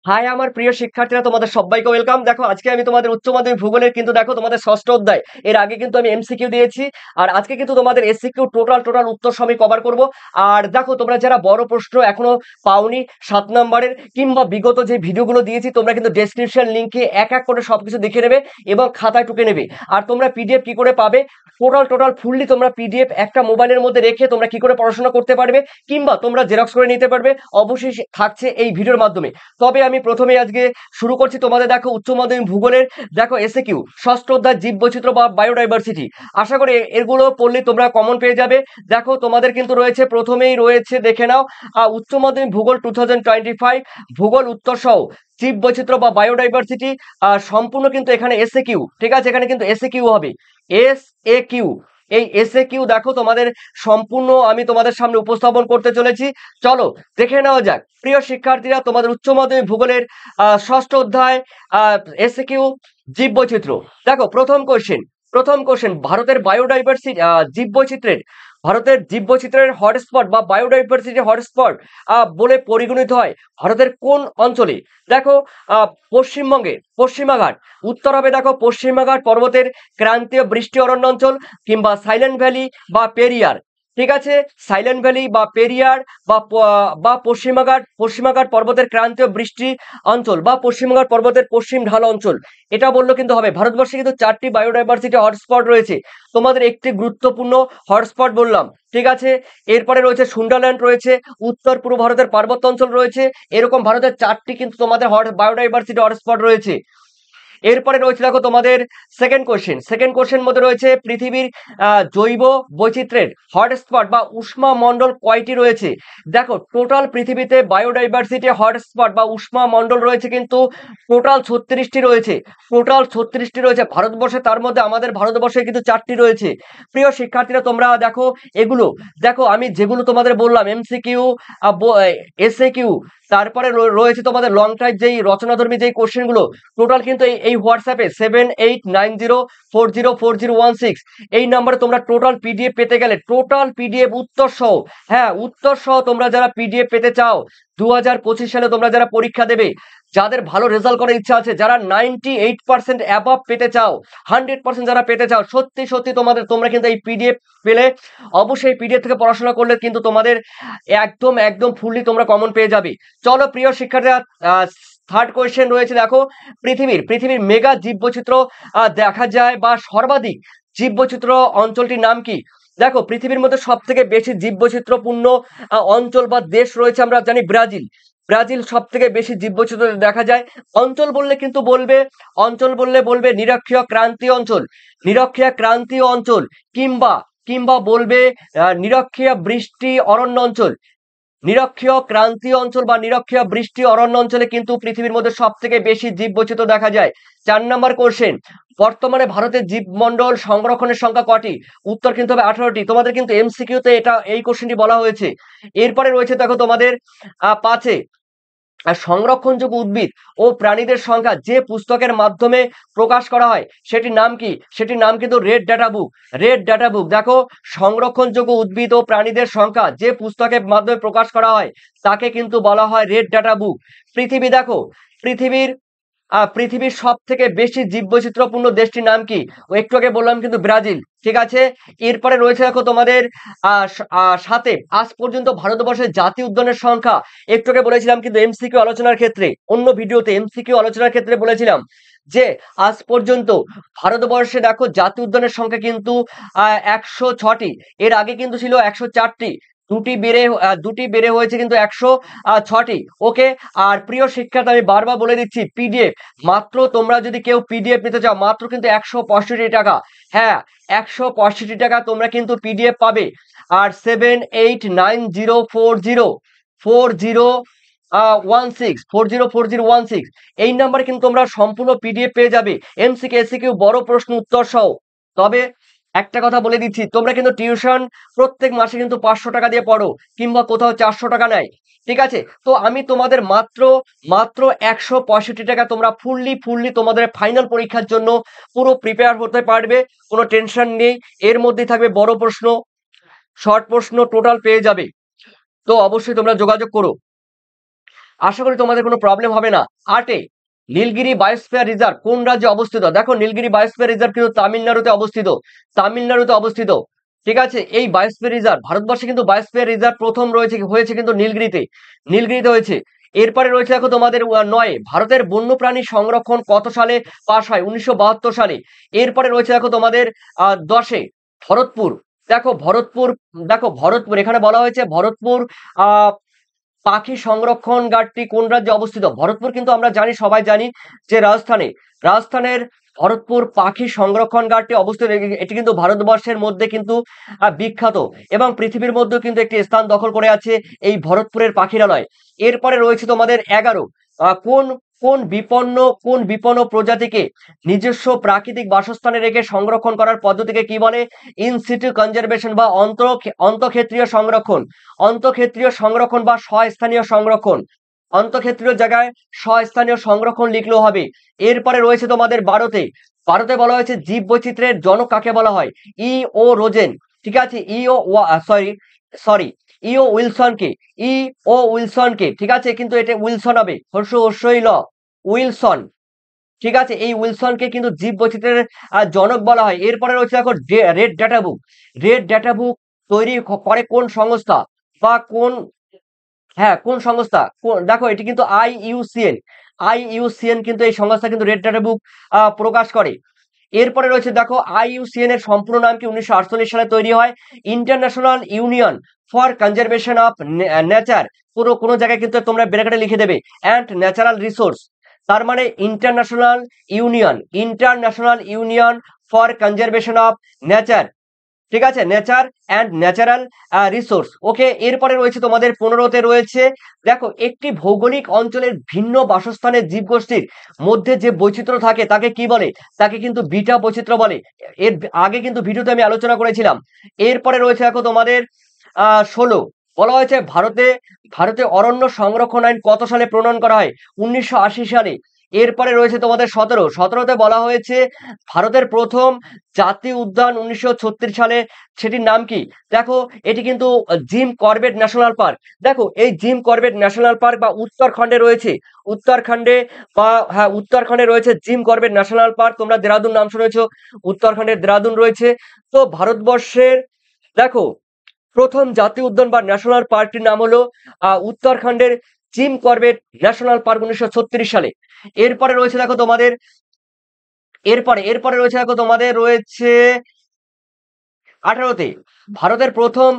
High আমার প্রিয় শিক্ষার্থীরা, তোমাদের সবাইকে ওয়েলকাম। দেখো আজকে আমি তোমাদের উচ্চ মাধ্যমিক ভূগোলের কিন্তু দেখো তোমাদের ষষ্ঠ অধ্যায়, এর আগে কিন্তু আমি এমসিকিউ দিয়েছি। আর আজকে কিন্তু তোমাদের এসিকিউ টোটাল উত্তর সবই কভার করব। আর দেখো তোমরা যারা বড় প্রশ্ন এখনো পাওনি 7 নম্বরের কিংবা বিগত যে ভিডিওগুলো দিয়েছি, তোমরা কিন্তু ডেসক্রিপশন লিংকে এক এক করে সবকিছু দেখে নেবে এবং খাতায় টুকে নেবে। আর তোমরা পিডিএফ কি করে পাবে, টোটাল ফুললি তোমরা পিডিএফ একটা মোবাইলের মধ্যে রেখে তোমরা কি করে পড়াশোনা করতে পারবে কিংবা তোমরা জেরক্স করে নিতে পারবে, অবশ্যই থাকছে এই ভিডিওর মাধ্যমে। তবে আমি প্রথমে আজকে শুরু করছি তোমাদের দেখো উচ্চ মাধ্যমিক ভূগোলের দেখো এসএকিউ ষষ্ঠ অধ্যায় জীববৈচিত্র্য বা বায়োডাইভার্সিটি। আশা করি এগুলো পড়লে তোমরা কমন পেয়ে যাবে। দেখো তোমাদের কিন্তু রয়েছে, প্রথমেই রয়েছে দেখে নাও উচ্চ মাধ্যমিক ভূগোল 2025 ভূগোল উত্তর সহ জীববৈচিত্র্য বা বায়োডাইভার্সিটি। সম্পূর্ণ কিন্তু এখানে এসএকিউ, ঠিক আছে, এখানে কিন্তু এসএকিউ হবে, এসএকিউ। এই এসএকিউ দেখো তোমাদের সম্পূর্ণ আমি তোমাদের সামনে উপস্থাপন করতে চলেছি। চলো দেখে নেওয়া যাক প্রিয় শিক্ষার্থীরা তোমাদের উচ্চ মাধ্যমিক ভূগোলের ষষ্ঠ অধ্যায় এসকিউ জীববৈচিত্র্য। দেখো প্রথম কোশ্চেন ভারতের বায়োডাইভার্সিটি জীববৈচিত্র্যের ভারতের জীববৈচিত্র্যের হটস্পট বা বায়োডাইভার্সিটি হটস্পট বলে পরিগণিত হয় ভারতের কোন অঞ্চলে? দেখো পশ্চিমাঘাট উত্তর হবে, দেখো পশ্চিমাঘাট পর্বতের ক্রান্তীয় বৃষ্টি অরণ্য অঞ্চল কিংবা সাইলেন্ট ভ্যালি বা পেরিয়ার। ঠিক আছে, সাইলেন্ট ভ্যালি বা পেরিয়ার বা পশ্চিমাঘাট পর্বতের ক্রান্তীয় বৃষ্টি অঞ্চল বা পশ্চিমবঙ্গ পর্বতের পশ্চিম ঢাল অঞ্চল, এটা বললো কিন্তু হবে। ভারতবর্ষে কিন্তু 4টি বায়োডাইভার্সিটি হটস্পট রয়েছে, তোমাদের একটি গুরুত্বপূর্ণ হটস্পট বললাম, ঠিক আছে। এরপরে রয়েছে সুন্ডারল্যান্ড রয়েছে, উত্তর পূর্ব ভারতের পার্বত্য অঞ্চল রয়েছে, এরকম ভারতের 4টি কিন্তু তোমাদের বায়োডাইভার্সিটি হটস্পট রয়েছে। এরপরে রয়েছে দেখো তোমাদের সেকেন্ড কোশ্চেন মধ্যে রয়েছে পৃথিবীর জৈব বৈচিত্র্যের হটস্পট বা উষ্মা মণ্ডল কয়টি রয়েছে? দেখো টোটাল পৃথিবীতে বায়োডাইভার্সিটি হটস্পট বা উষ্মা মণ্ডল রয়েছে কিন্তু টোটাল 36টি রয়েছে ভারতবর্ষে, তার মধ্যে আমাদের ভারতবর্ষে কিন্তু 4টি রয়েছে। প্রিয় শিক্ষার্থীরা তোমরা দেখো এগুলো, দেখো আমি যেগুলো তোমাদের বললাম এমসিকিউ, এসএকিউ, তারপরে রয়েছে তোমাদের লং টাইপ যেই রচনাধর্মী যেই কোশ্চেনগুলো, টোটাল কিন্তু এই হোয়াটসঅ্যাপে 7890404016 এই নাম্বারে তোমরা টোটাল পিডিএফ পেতে গেলে, টোটাল পিডিএফ উত্তর সহ, হ্যাঁ উত্তর সহ তোমরা যারা পিডিএফ পেতে চাও 2025 সালে তোমরা যারা পরীক্ষা দেবে, যাদের ভালো রেজাল্ট করার ইচ্ছা আছে, যারা 98% অ্যাবভ পেতে চাও, 100% যারা পেতে চাও, সত্যি তোমরা কিন্তু এই পিডিএফ পেলে অবশ্যই পিডিএফ থেকে পড়াশোনা করলে কিন্তু তোমাদের একদম ফুললি তোমরা কমন পেয়ে যাবে। চলো প্রিয় শিক্ষার্থীরা, থার্ড কোয়েশ্চেন রয়েছে দেখো পৃথিবীর মেগা জীববৈচিত্র্য দেখা যায় বা সর্বাধিক জীববৈচিত্র্য অঞ্চলটির নাম কি? দেখো পৃথিবীর মধ্যে সব থেকে বেশি জীববৈচিত্র্যপূর্ণ অঞ্চল বা দেশ রয়েছে, আমরা জানি ব্রাজিল সব থেকে বেশি জীববৈচিত্র্য দেখা যায়। অঞ্চল বলবে নিরক্ষীয় অঞ্চল কিংবা বলবে নিরক্ষীয় বৃষ্টি অরণ্য অঞ্চল। নিরক্ষীয় ক্রান্তীয় অঞ্চল বা নিরক্ষীয় বৃষ্টি অরণ্য অঞ্চলে কিন্তু পৃথিবীর মধ্যে সব থেকে বেশি জীববৈচিত্র্য দেখা যায়। 4 নম্বর কোশ্চেন, বর্তমানে ভারতের জীবমণ্ডল সংরক্ষণের সংখ্যা কটি? উত্তর কিন্তু হবে 18টি। তোমাদের কিন্তু এমসিকিউতে এই কোশ্চেনটি বলা হয়েছে। এরপরে রয়েছে দেখো তোমাদের 5-এ সংরক্ষণযোগ্য উদ্ভিদ ও প্রাণীদের সংখ্যা যে পুস্তকের মাধ্যমে প্রকাশ করা হয় সেটির নাম কি? সেটির নাম কিন্তু রেড ডাটা বুক। দেখো সংরক্ষণযোগ্য উদ্ভিদ ও প্রাণীদের সংখ্যা যে পুস্তকের মাধ্যমে প্রকাশ করা হয় তাকে কিন্তু বলা হয় রেড ডাটা বুক। দেখো পৃথিবীর সব থেকে বেশি জীববৈচিত্র্যপূর্ণ দেশটির নাম কি? একটু আগে বললাম কিন্তু ব্রাজিল, ঠিক আছে। এরপরে রয়েছে দেখো তোমাদের 7-এ আজ পর্যন্ত ভারতবর্ষের জাতীয় উদ্যানের সংখ্যা, একটু আগে বলেছিলাম কিন্তু এমসিকিউ আলোচনার ক্ষেত্রে, অন্য ভিডিওতে এমসিকিউ আলোচনার ক্ষেত্রে বলেছিলাম যে আজ পর্যন্ত ভারতবর্ষে দেখো জাতীয় উদ্যানের সংখ্যা কিন্তু 106টি, এর আগে কিন্তু ছিল 104টি, দুটি বেড়ে হয়েছে কিন্তু 106টি। ওকে। আর প্রিয় শিক্ষার্থী আমি বারবার বলে দিচ্ছি, পিডিএফ মাত্র তোমরা যদি কেউ পিডিএফ নিতে চাও মাত্র কিন্তু 165 টাকা, হ্যাঁ 165 টাকা তোমরা কিন্তু পিডিএফ পাবে। আর 7890404016 এই নাম্বারে কিন্তু তোমরা সম্পূর্ণ পিডিএফ পেয়ে যাবে, এমসিকিউ বড় প্রশ্ন উত্তর সহ। তবে একটা কথা বলে দিচ্ছি, তোমরা কিন্তু টিউশন প্রত্যেক মাসে কিন্তু 500 টাকা দিয়ে পড়ো কিংবা কোথাও 400 টাকা নেয়, ঠিক আছে। তো আমি তোমাদের মাত্র 165 টাকা তোমরা ফুললি তোমাদের ফাইনাল পরীক্ষার জন্য পুরো প্রিপেয়ার হতে পারবে, কোনো টেনশন নেই। এর মধ্যেই থাকবে বড় প্রশ্ন, শর্ট প্রশ্ন টোটাল পেয়ে যাবে, তো অবশ্যই তোমরা যোগাযোগ করো। আশা করি তোমাদের কোনো প্রবলেম হবে না। 8 নীলগিরি বায়োস্ফিয়ার রিজার্ভ কোন রাজ্যে অবস্থিত? দেখো নীলগিরি বায়োস্ফিয়ার রিজার্ভ কিন্তু তামিলনাড়ুতে অবস্থিত, তামিলনাড়ুতে অবস্থিত। ঠিক আছে, এই বায়োস্ফিয়ার রিজার্ভ ভারতবর্ষে কিন্তু বায়োস্ফিয়ার রিজার্ভ প্রথম হয়েছে কিন্তু নীলগিরিতে, নীলগিরিতে হয়েছে। এরপরে রয়েছে দেখো তোমাদের 9 ভারতের বন্যপ্রাণী সংরক্ষণ কত সালে পাশ হয়? 1972 সালে। এরপরে রয়েছে দেখো তোমাদের 10 ভরতপুর। দেখো ভরতপুর, দেখো ভরতপুর এখানে বলা হয়েছে ভরতপুর আহ পাখি সংরক্ষণ ঘাটটি কোন রাজ্যে অবস্থিত? ভরতপুর কিন্তু আমরা জানি, সবাই জানি যে রাজস্থানে, রাজস্থানের ভরতপুর পাখি সংরক্ষণ ঘাটটি অবস্থিত। এটি কিন্তু ভারতবর্ষের মধ্যে কিন্তু বিখ্যাত এবং পৃথিবীর মধ্যেও কিন্তু একটি স্থান দখল করে আছে এই ভরতপুরের পাখিরালয়। এরপরে রয়েছে তোমাদের 11 কোন কোন বিপন্ন প্রজাতিকে নিজস্ব প্রাকৃতিক বাসস্থানে রেখে সংরক্ষণ করার পদ্ধতিকে কি বলে? ইন সিটু কনজারভেশন বা অন্তঃক্ষেত্রীয় সংরক্ষণ, অন্তঃক্ষেত্রীয় সংরক্ষণ বা স্বস্থানীয় সংরক্ষণ। অন্তঃক্ষেত্রীয় জায়গায় স্বস্থানীয় সংরক্ষণ লিখলেও হবে। এরপরে রয়েছে তোমাদের 12তে, বলা হয়েছে জীব বৈচিত্র্যের জনক কাকে বলা হয়? ই ও রোজেন। ঠিক আছে, ইও উইলসনকে, ই ও উইলসনকে। ঠিক আছে, কিন্তু এটা উইলসন হবে, হর্ষই ল, উইলসন। ঠিক আছে, এই উইলসনকে কিন্তু জীব বৈচিত্র্যের জনক বলা হয়। এরপরে রয়েছে দেখো red data book, red data book তৈরি করে কোন সংস্থা বা কোন, হ্যাঁ কোন সংস্থা? দেখো এটি কিন্তু আইইউসিএন, আইইউসিএন কিন্তু এই সংস্থা কিন্তু রেড ডেটা বুক প্রকাশ করে। এরপরে রয়েছে দেখো আইইউসিএন এর সম্পূর্ণ নাম কি? 1948 সালে তৈরি হয় international union for conservation of nature. কোনো জায়গায় কিন্তু তোমরা ব্র্যাকেটে লিখে দেবে অ্যান্ড ন্যাচারাল রিসোর্স, তার মানে international union for conservation of nature. ঠিক আছে, নেচার অ্যান্ড ন্যাচারাল রিসোর্স। ওকে, এরপরে রয়েছে তোমাদের 15তে রয়েছে দেখো একটি ভৌগোলিক অঞ্চলের ভিন্ন বাসস্থানের জীবগোষ্ঠীর মধ্যে যে বৈচিত্র্য থাকে তাকে কি বলে? তাকে কিন্তু বিটা বৈচিত্র্য বলে। এর আগে কিন্তু ভিডিওতে আমি আলোচনা করেছিলাম। এরপরে রয়েছে দেখো তোমাদের 16 বলা হয়েছে ভারতে অরণ্য সংরক্ষণ আইন কত সালে প্রণয়ন করা হয়? 1980 সালে। এরপরে রয়েছে তোমাদের 17তে বলা হয়েছে ভারতের প্রথম জাতীয় উদ্যান 1936 সালে, সেটির নাম কি? দেখো এটি কিন্তু জিম করবেট ন্যাশনাল পার্ক। দেখো এই জিম করবেট ন্যাশনাল পার্ক বা উত্তরাখণ্ডে রয়েছে, উত্তরাখণ্ডে রয়েছে জিম করবেট ন্যাশনাল পার্ক। তোমরা দেরাদুন নাম শুনেছো, উত্তরাখণ্ডের দেরাদুন রয়েছে। তো ভারতবর্ষের দেখো প্রথম জাতীয় উদ্যান বা ন্যাশনাল পার্কটির নাম হলো উত্তরাখণ্ডের জিম করবেট ন্যাশনাল পার্ক 1936 সালে। এরপরে রয়েছে দেখো তোমাদের রয়েছে 18তে ভারতের প্রথম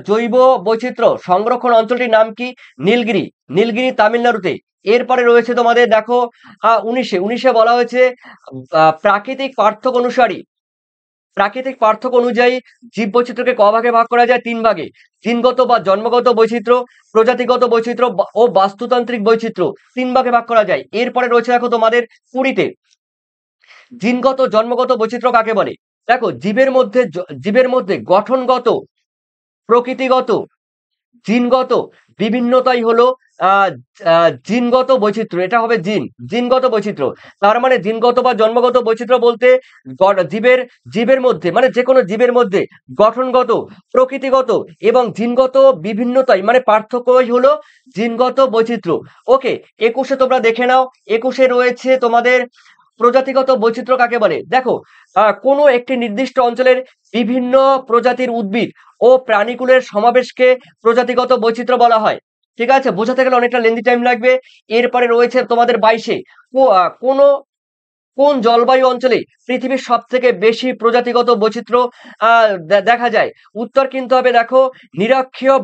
জৈব বৈচিত্র্য সংরক্ষণ অঞ্চলটির নাম কি? নীলগিরি তামিলনাড়ুতে। এরপরে রয়েছে তোমাদের দেখো 19 বলা হয়েছে প্রাকৃতিক পার্থক্য অনুযায়ী জীব বৈচিত্র্যকে ক ভাগে ভাগ করা যায়? 3 ভাগে। জিনগত বা জন্মগত বৈচিত্র্য, প্রজাতিগত বৈচিত্র্য ও বাস্তুতান্ত্রিক বৈচিত্র্য, 3 ভাগে ভাগ করা যায়। এরপরে রয়েছে দেখো তোমাদের 20তে জন্মগত বৈচিত্র্য কাকে বলে? দেখো জীবের মধ্যে গঠনগত, প্রকৃতিগত, জিনগত বিভিন্নতাই হলো জিনগত বৈচিত্র্য। এটা হবে জিনগত বৈচিত্র্য। তার মানে জিনগত বা জন্মগত বৈচিত্র্য বলতে জীবের মধ্যে, মানে যে কোনো জীবের মধ্যে গঠনগত, প্রকৃতিগত এবং জিনগত বিভিন্নতাই মানে পার্থক্যই হলো জিনগত বৈচিত্র্য। ওকে, 21 তোমরা দেখে নাও। 21 রয়েছে তোমাদের প্রজাতিগত বৈচিত্র্য কাকে বলে? দেখো কোনো একটি নির্দিষ্ট অঞ্চলের বিভিন্ন প্রজাতির উদ্ভিদ ও প্রাণীকুলের সমাবেশকে প্রজাতিগত বৈচিত্র্য বলা হয়। ঠিক আছে, বোঝাতে গেলে অনেকটা লেন্দি টাইম লাগবে। এরপরে রয়েছে তোমাদের 22 কোন জলবায়ু অঞ্চলে পৃথিবীর সব থেকে বেশি প্রজাতিগত বৈচিত্র্য দেখা যায়? উত্তর কিন্তু হবে দেখো নিরক্ষীয়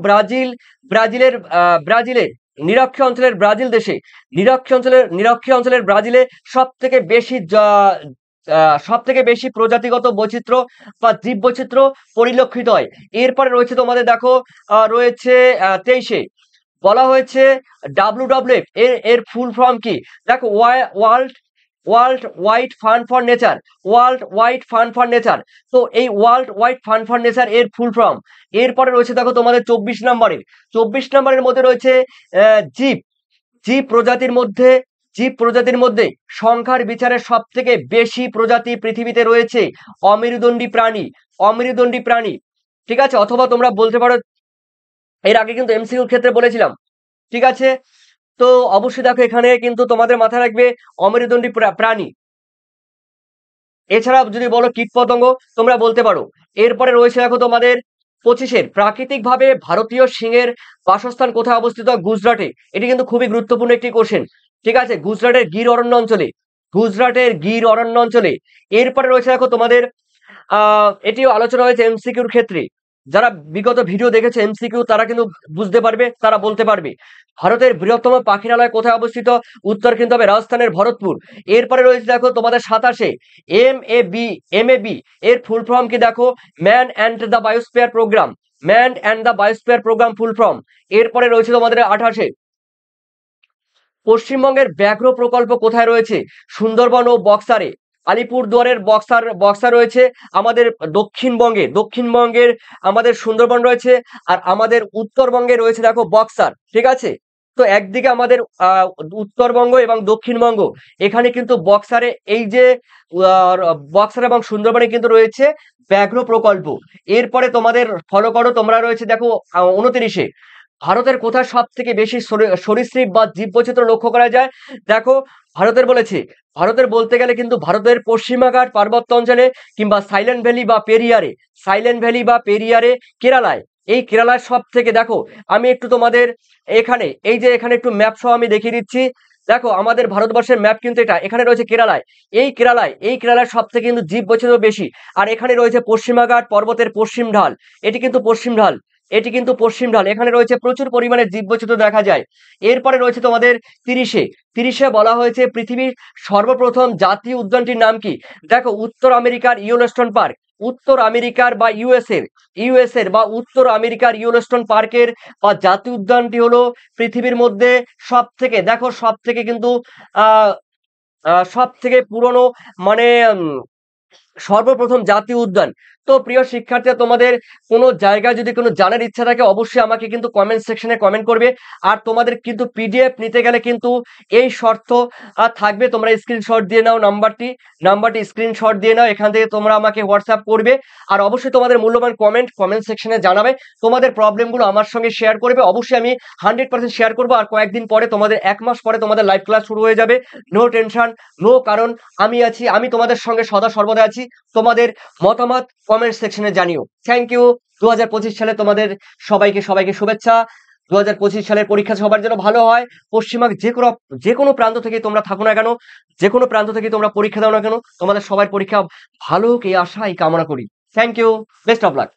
ব্রাজিলের নিরক্ষীয় অঞ্চলের ব্রাজিল দেশে, নিরক্ষীয় অঞ্চলের ব্রাজিলে সব থেকে বেশি প্রজাতিগত বৈচিত্র্য বা জীব বৈচিত্র্য পরিলক্ষিত হয়। এরপরে রয়েছে তোমাদের দেখো রয়েছে 23 বলা হয়েছে WWF এর ফুল ফর্ম কি? দেখো world wide fund for nature. তো এই world wide fund for nature এর ফুল ফর্ম। এরপরে রয়েছে দেখো তোমাদের 24 নম্বরের মধ্যে রয়েছে জীব প্রজাতির মধ্যে সংখ্যার বিচারে সব থেকে বেশি প্রজাতি পৃথিবীতে রয়েছে অমেরুদণ্ডী প্রাণী। ঠিক আছে, অথবা তোমরা বলতে পারো, এর আগে কিন্তু এমসিকিউর ক্ষেত্রে বলেছিলাম। ঠিক আছে, তো অবশ্যই দেখো এখানে কিন্তু তোমাদের মাথায় রাখবে অমেরুদণ্ডী প্রাণী। এছাড়া যদি বলো কীটপতঙ্গ তোমরা বলতে পারো। এরপরে রয়েছে দেখো তোমাদের 25-এর প্রাকৃতিক ভাবে ভারতীয় সিংহের বাসস্থান কোথায় অবস্থিত? গুজরাটে। এটি কিন্তু খুবই গুরুত্বপূর্ণ একটি কোশ্চেন। ঠিক আছে, গুজরাটের গির অরণ্য অঞ্চলে, গুজরাটের গির অরণ্য অঞ্চলে। এরপরে রয়েছে দেখো তোমাদের এটিও আলোচনা হয়েছে এমসিকিউর ক্ষেত্রে। যারা বিগত ভিডিও দেখেছে এমসিকিউ তারা কিন্তু বুঝতে পারবে, তারা বলতে পারবে। ভারতের বৃহত্তম পাখিরালয় কোথায় অবস্থিত? উত্তর কিন্তু হবে রাজস্থানের ভরতপুর। এরপরে রয়েছে দেখো তোমাদের 27-এ এম এ বি এর ফুল ফর্ম কি দেখো? Man and the biosphere programme. Man and the biosphere programme full form. এরপরে রয়েছে তোমাদের 28-এ পশ্চিমবঙ্গের ব্যাঘ্র প্রকল্প কোথায় রয়েছে? সুন্দরবন ও বক্সারে। আলিপুরদুয়ারের বক্সার রয়েছে আমাদের দক্ষিণবঙ্গের আমাদের সুন্দরবন রয়েছে, আর আমাদের উত্তরবঙ্গে রয়েছে দেখো বক্সার। ঠিক আছে, তো একদিকে আমাদের উত্তরবঙ্গ এবং দক্ষিণবঙ্গ, এখানে কিন্তু বক্সারে এই যে বক্সার এবং সুন্দরবনে কিন্তু রয়েছে ব্যাঘ্র প্রকল্প। এরপরে তোমাদের ফলো করো, তোমরা রয়েছে দেখো 29-এ ভারতের কোথায় সব থেকে বেশি সরীসৃপ বা জীববৈচিত্র্য লক্ষ্য করা যায়? দেখো ভারতের বলেছে, ভারতের বলতে গেলে কিন্তু ভারতের পশ্চিমাঘাট পার্বত্য অঞ্চলে কিংবা সাইলেন্ট ভ্যালি বা পেরিয়ারে, কেরালায়। এই কেরালার সব থেকে দেখো, আমি একটু তোমাদের এখানে এই যে এখানে একটু ম্যাপ সহ আমি দেখিয়ে দিচ্ছি। দেখো আমাদের ভারতবর্ষের ম্যাপ কিন্তু এটা, এখানে রয়েছে কেরালায়। এই কেরালায় সব থেকে কিন্তু জীববৈচিত্র্য বেশি। আর এখানে রয়েছে পশ্চিমাঘাট পর্বতের পশ্চিম ঢাল। এটি কিন্তু পশ্চিম ঢাল। এখানে রয়েছে প্রচুর পরিমাণে জীববৈচিত্র্য দেখা যায়। এরপরে রয়েছে তোমাদের 30-এ বলা হয়েছে পৃথিবীর সর্বপ্রথম জাতীয় উদ্যানটির নাম কি? দেখো উত্তর আমেরিকার ইয়েলোস্টোন পার্ক। উত্তর আমেরিকার বা ইউএস এর বা উত্তর আমেরিকার ইয়েলোস্টোন পার্কের বা জাতীয় উদ্যানটি হলো পৃথিবীর মধ্যে সব থেকে কিন্তু সব থেকে পুরনো, মানে সর্বপ্রথম জাতীয় উদ্যান। তো প্রিয় শিক্ষার্থীরা, তোমাদের কোনো জায়গায় যদি কোনো জানার ইচ্ছা থাকে অবশ্যই আমাকে কিন্তু কমেন্ট সেকশনে কমেন্ট করবে। আর তোমাদের কিন্তু পিডিএফ নিতে গেলে কিন্তু এই শর্ত থাকবে, তোমরা স্ক্রিনশট দিয়ে নাও, নাম্বারটি স্ক্রিনশট দিয়ে নাও, এখান থেকে তোমরা আমাকে হোয়াটসঅ্যাপ করবে। আর অবশ্যই তোমাদের মূল্যবান কমেন্ট সেকশনে জানাবে, তোমাদের প্রবলেমগুলো আমার সঙ্গে শেয়ার করবে। অবশ্যই আমি 100% শেয়ার করবো। আর কয়েকদিন পরে তোমাদের 1 মাস পরে তোমাদের লাইভ ক্লাস শুরু হয়ে যাবে। নো টেনশন, নো, কারণ আমি আছি, আমি তোমাদের সঙ্গে সদা সর্বদা আছি। তোমাদের মতামত কমেন্ট সেকশনে জানিও। Thank you. 2025 সালে তোমাদের সবাইকে শুভেচ্ছা। 2025 সালের পরীক্ষা সবার জন্য ভালো হয়। পশ্চিমবঙ্গ যে কোনো প্রান্ত থেকে তোমরা থাকো না কেন, যে কোনো প্রান্ত থেকে তোমরা পরীক্ষা দাও না কেন, তোমাদের সবার পরীক্ষা ভালো হোক এই আশা, এই কামনা করি। Thank you, best of lakh.